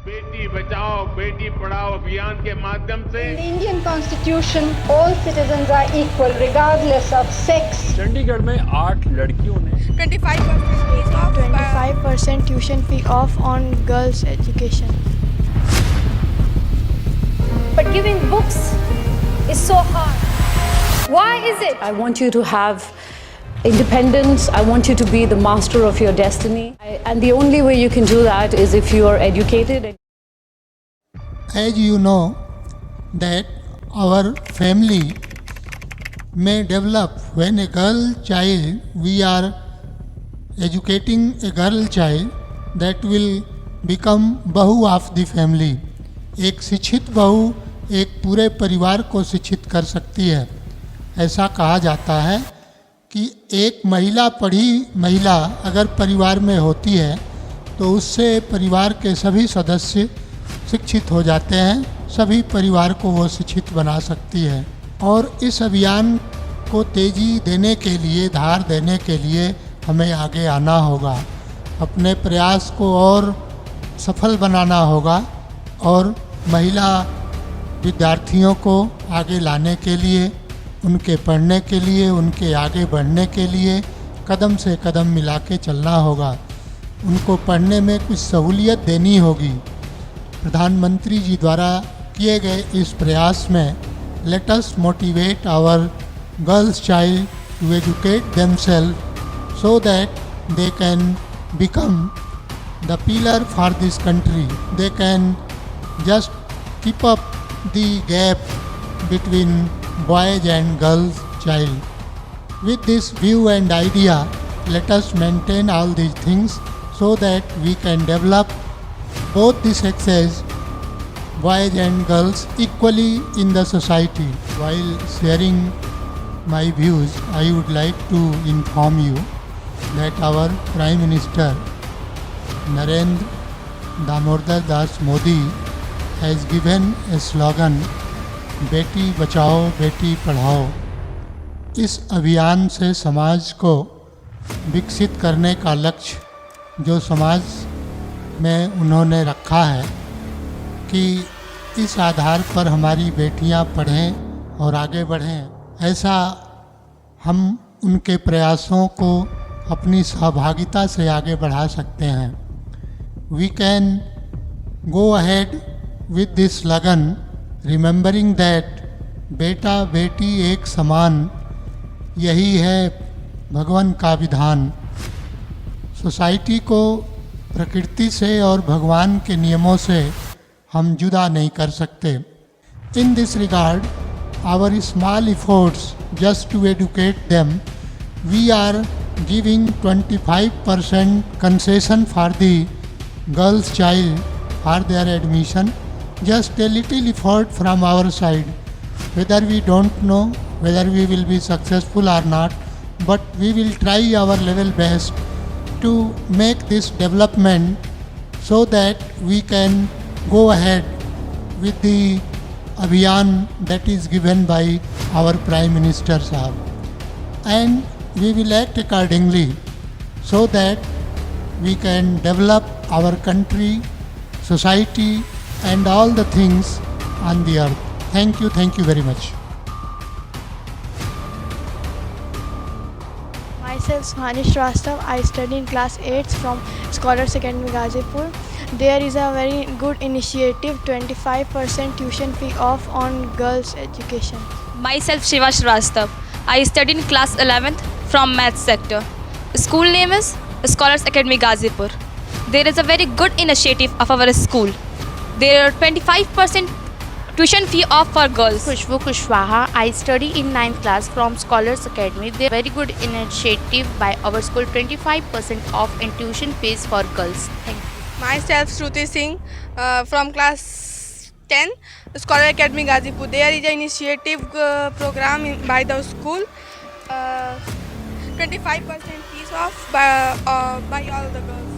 बेटी बचाओ बेटी पढ़ाओ अभियान के माध्यम से In the Indian Constitution, all citizens are equal regardless of sex. Chandigarh में 8 लड़कियों ने 25% tuition fee off on girls' education. But giving books is so hard. Why is it? I want you to have independence. I want you to be the master of your destiny. And the only way you can do that is if you are educated. As you know that our family may develop when a girl child, we are educating a girl child that will become bahu of the family. एक शिक्षित बहू एक पूरे परिवार को शिक्षित कर सकती है। ऐसा कहा जाता है कि एक पढ़ी महिला अगर परिवार में होती है तो उससे परिवार के सभी सदस्य शिक्षित हो जाते हैं, सभी परिवार को वो शिक्षित बना सकती है। और इस अभियान को तेज़ी देने के लिए, धार देने के लिए हमें आगे आना होगा, अपने प्रयास को और सफल बनाना होगा और महिला विद्यार्थियों को आगे लाने के लिए, उनके पढ़ने के लिए, उनके आगे बढ़ने के लिए कदम से कदम मिला के चलना होगा। उनको पढ़ने में कुछ सहूलियत देनी होगी। प्रधानमंत्री जी द्वारा किए गए इस प्रयास में let us motivate our girls child to educate themselves so that they can become the pillar for this country. They can just keep up the gap between boys and girls child. With this view and idea, let us maintain all these things so that we can develop both the sexes, boys and girls, equally in the society. While sharing my views, I would like to inform you that our Prime Minister Narendra Damodar Das Modi has given a slogan, Beti Bachao Beti Padhao. इस अभियान से समाज को विकसित करने का लक्ष्य जो समाज में उन्होंने रखा है कि इस आधार पर हमारी बेटियां पढ़ें और आगे बढ़ें, ऐसा हम उनके प्रयासों को अपनी सहभागिता से आगे बढ़ा सकते हैं। We can go ahead with this लगन रिमेंबरिंग दैट बेटा बेटी एक समान, यही है भगवान का विधान। सोसाइटी को प्रकृति से और भगवान के नियमों से हम जुदा नहीं कर सकते। In this regard our small efforts just to educate them, we are giving 25% concession for the girls child for their admission. Just a little effort from our side, whether we don't know whether we will be successful or not, but we will try our level best to make this development so that we can go ahead with the abhiyan that is given by our Prime Minister Sahab, and we will act accordingly so that we can develop our country, society and all the things on the earth. Thank you very much. Myself Suhani Shrivastava. I study in class 8 from Scholars Academy Ghazipur. There is a very good initiative, 25% tuition fee off on girls' education. Myself Shiva Shrivastava. I study in class 11th from Maths sector. School name is Scholars Academy Ghazipur. There is a very good initiative of our school. There are 25% tuition fee off for girls. Khushbu Kushwaha. I study in 9th class from Scholars Academy. They very good initiative by our school, 25% off in tuition fees for girls. Thank you. Myself Shruti Singh from class 10, Scholar Academy Ghazipur. There is an initiative program by the school. 25% fees off by all the girls.